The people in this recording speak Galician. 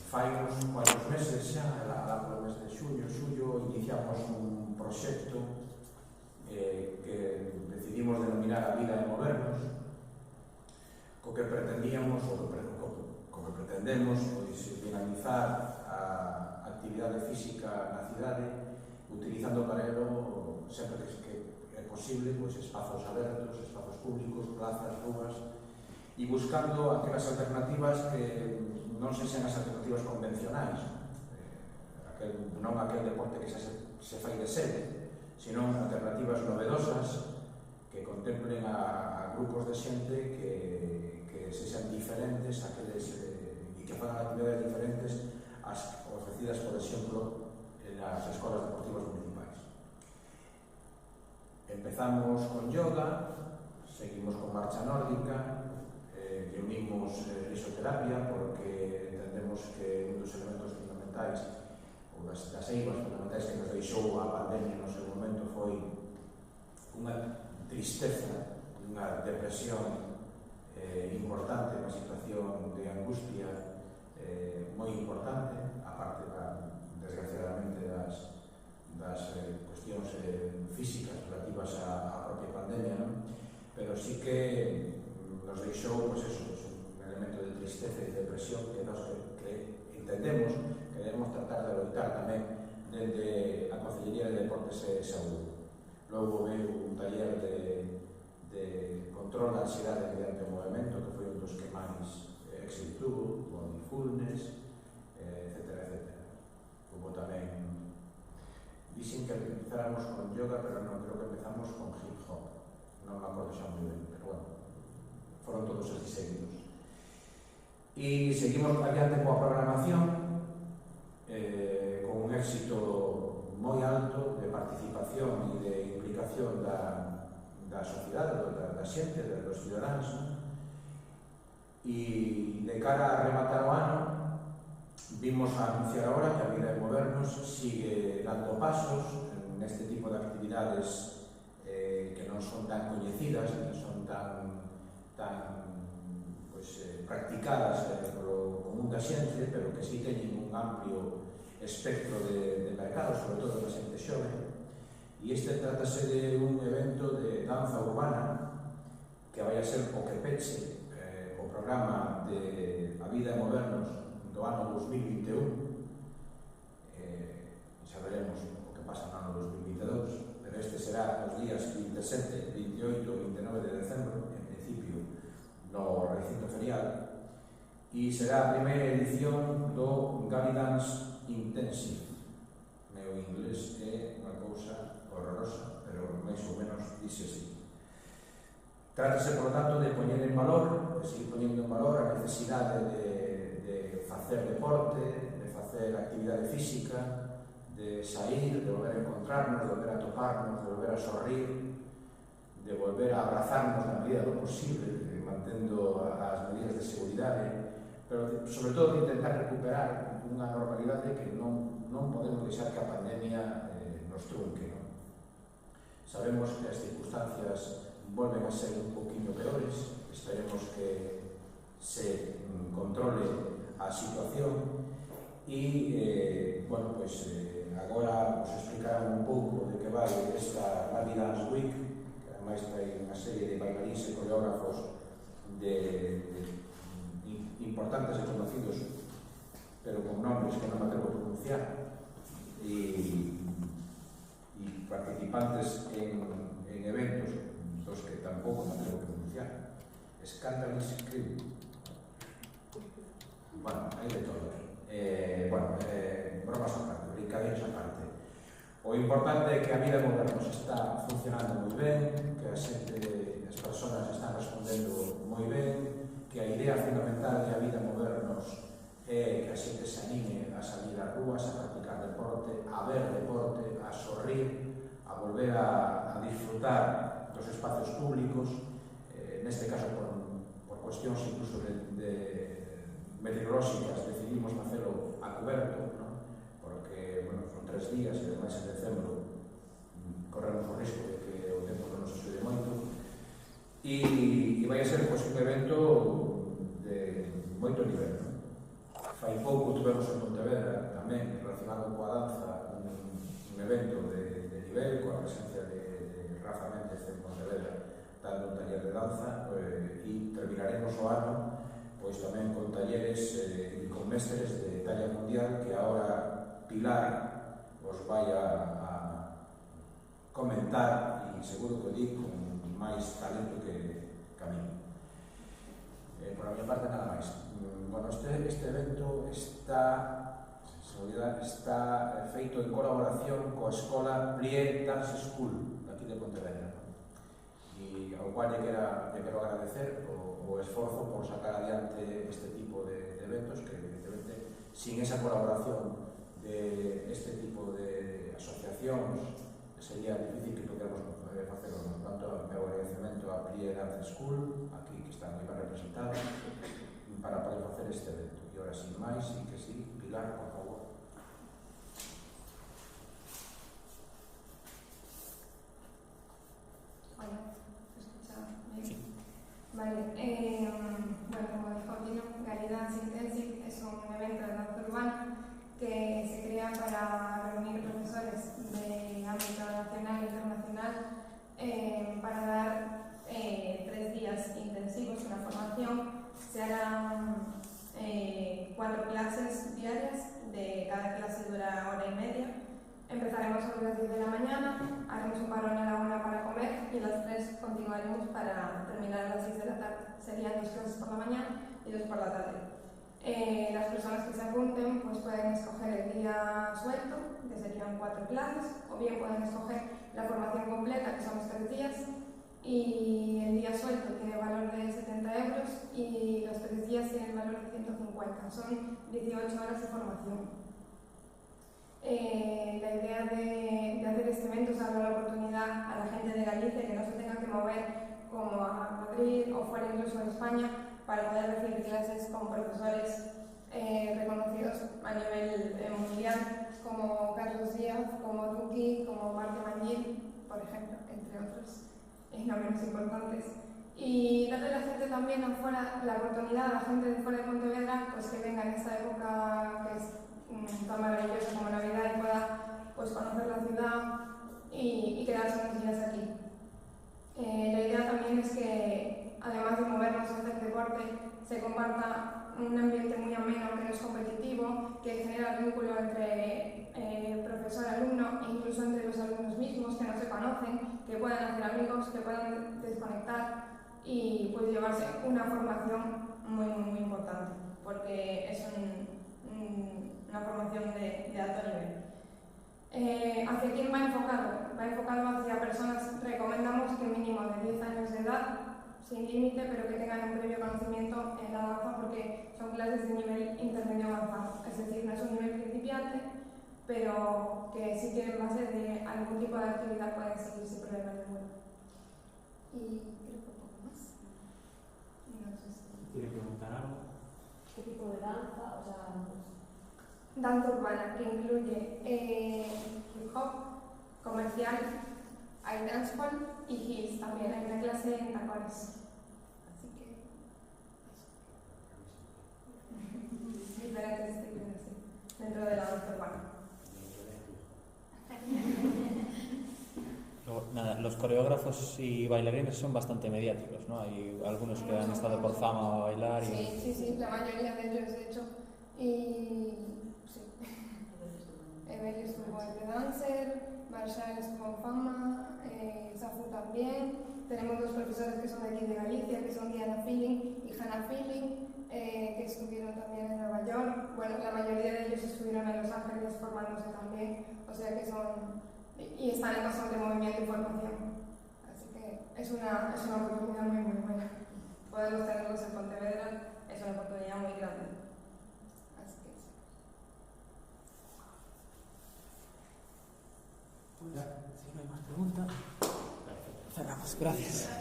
fai uns cuantos meses xa, lá polo mes de xullo, iniciamos un proxecto que decidimos denominar A Vida é Movernos, co que pretendíamos, co que pretendemos, pois, dinamizar a actividade física na cidade, utilizando para ello, sempre que é posible, pois, espazos abertos, espazos públicos, plazas, rúas, e buscando aquelas alternativas que non sexan as alternativas convencionais, non aquel deporte que se fai de sede, senón alternativas novedosas que contemplen a grupos de xente que sexan diferentes e que fagan actividades diferentes as ofrecidas, por exemplo, nas escolas deportivas municipais. Empezamos con yoga, seguimos con marcha nórdica, e unimos risoterapia porque entendemos que un dos elementos fundamentais ou das eivas fundamentais que nos deixou a pandemia no seu momento foi unha tristeza, unha depresión importante, unha situación de angustia moi importante, aparte desgraciadamente das cuestións físicas relativas á propia pandemia, non? Pero sí que nos deixou, pois eso, un elemento de tristeza e de depresión que nos entendemos que debemos tratar de loitar tamén dende a Consellería de Deportes e Saúde. Logo veio un taller de control da ansiedade mediante o movimento, que foi un dos que máis éxito tuvo, con mindfulness, etcétera. Hubo tamén, dixen que empezáramos con yoga, pero non, creo que empezamos con hip hop, non me acordo xa moi ben, pero bueno, foron todos así seguidos. E seguimos adiante coa programación, con un éxito moi alto de participación e de implicación da sociedade, da xente, dos cidadáns, e de cara a rematar o ano vimos a anunciar agora que A Vida é Movernos sigue dando pasos neste tipo de actividades que non son tan coñecidas, non son tan practicadas polo común da xente, pero que sí teñen un amplio espectro de mercado, sobre todo da xente xove. E este tratase de un evento de danza urbana que vai a ser o que peche o programa de A Vida é Movernos do ano 2021. Xa veremos o que pasa no ano 2022, pero este será os días 27, 28 e 29 de decembro, en principio no recinto ferial, e será a primeira edición do Gally Dance Intensive. Meu inglés é unha cousa horrorosa, pero máis ou menos dixe así. Trátase, por lo tanto, de poñer en valor, de seguir poñendo en valor a necesidade de facer deporte, de facer actividade física, de sair, de volver a encontrarnos, de volver a toparnos, de volver a sorrir, de volver a abrazarnos na medida do posible, mantendo as medidas de seguridade, pero sobre todo de intentar recuperar unha normalidade que non podemos deixar que a pandemia nos trunque, non? Sabemos que as circunstancias volven a ser un poquinho peores, esperemos que se controle a situación e, bueno, pois agora vos explicarán un pouco de que vai esta Gally Dance Week, que ademais hai unha serie de bailarins e coreógrafos importantes e conocidos, pero con nombres que non me atrevo a pronunciar, e participantes en eventos dos que tampouco me atrevo a pronunciar. Scandalous Crew. Bueno, hai de todo. Bromas aparte, brincadeiras aparte. O importante é que A Vida é Movernos está funcionando moi ben, que as persoas están respondendo moi ben, que a idea fundamental de A Vida é Movernos é que a xente se anime a salir ás rúas, a practicar deporte, a ver deporte, a sorrir, a volver a disfrutar dos espacios públicos, neste caso por cuestións incluso meteorolóxicas decidimos facelo a coberto, ¿no? Porque, bueno, son 3 días e ademais en decembro corremos o risco de que o tempo non nos axude moito e vai a ser, pois, un evento de moito nivel, ¿no? Fai pouco tivemos en Pontevedra tamén relacionado coa danza un evento de nivel coa presencia de Rafa Méndez en Pontevedra dando un taller de danza e terminaremos o ano pois tamén con talleres e con mestres de talla mundial que agora Pilar os vai a comentar e seguro que o di con máis talento que a mí. Por a minha parte nada máis. Bueno, este evento está feito en colaboración coa Escola Plié Dance School aquí de Pontevedra, e ao cual lle quero agradecer o esforzo por sacar adiante este tipo de eventos que evidentemente sin esa colaboración de este tipo de asociacións sería difícil que pudiéramos facelo. Por tanto, meu agradecemento a Plié Dance School aquí que está moi ben representada para poder facer este evento. E ahora, sin máis, e que sí, Pilar, por favor. Hola, ¿se escucha bien? Sí. Vale, bueno, como dijo Tino, Gally Dance Intensive es un evento de danza urbana que se crea para reunir profesores de ámbito nacional e internacional para dar 3 días intensivos, una formación. Se harán 4 clases diarias, de cada clase dura 1h30. Empezaremos a las 10 de la mañana, haremos un parón a la 1 para comer y a las 3 continuaremos para terminar a las 6 de la tarde. Serían 2 clases por la mañana y 2 por la tarde. Las personas que se apunten pues pueden escoger el día suelto, que serían 4 clases, o bien pueden escoger la formación completa, que son los 3 días, y el día suelto tiene valor de 70 euros y los 3 días tienen valor de 150. Son 18 horas de formación. La idea de hacer este evento es dar la oportunidad a la gente de Galicia que no se tenga que mover como a Madrid o fuera incluso en España para poder recibir clases con profesores reconocidos a nivel mundial como Carlos Díaz, como Duki, como Marta Mañil, por ejemplo, entre otros nombres importantes. Y darle a la gente también afuera la oportunidad, a la gente de fuera de Pontevedra, pues que venga en esta época que es tan maravillosa como Navidad y pueda pues, conocer la ciudad y quedarse unos días aquí. La idea también es que, además de movernos y hacer deporte, se comparta un ambiente muy ameno, que no es competitivo, que genera vínculo entre profesor-alumno e incluso entre los alumnos mismos que no se conocen, que puedan hacer amigos, que puedan desconectar y pues llevarse una formación muy, muy importante, porque es una formación de alto nivel. ¿Hacia quién va enfocado? Va enfocado hacia personas, recomendamos que mínimo de 10 años de edad, sin límite, pero que tengan un previo conocimiento en la danza, porque son clases de nivel intermedio avanzado, es decir, no es un nivel principiante, pero que si tienen base de algún tipo de actividad pueden seguir sin problema ninguno. Y creo que un poco más. No sé si... ¿Quiere preguntar algo? ¿Qué tipo de danza? O sea, danza urbana, que incluye hip hop, comercial, hay dancehall y heels también. Hay una clase en tacones. Así que eso. Diferentes estilos, sí, dentro de la danza urbana. Nada, los coreógrafos y bailarines son bastante mediáticos, ¿no? Hay algunos que han estado por fama a bailar y... Sí, la mayoría de ellos, de hecho. Y sí. Evelio estuvo en The Dancer, Marshall estuvo en Fama, Safu también. Tenemos 2 profesores que son de aquí de Galicia, que son Diana Feeling y Hannah Feeling, que estuvieron también en Nueva York. Bueno, la mayoría de ellos estuvieron en Los Ángeles formándose también, o sea que son... y están en constante movimiento y formación. Así que es una oportunidad muy, muy buena. Podemos tenerlos en Pontevedra, es una oportunidad muy grande. Así que sí. Pues, si no hay más preguntas, cerramos. Gracias.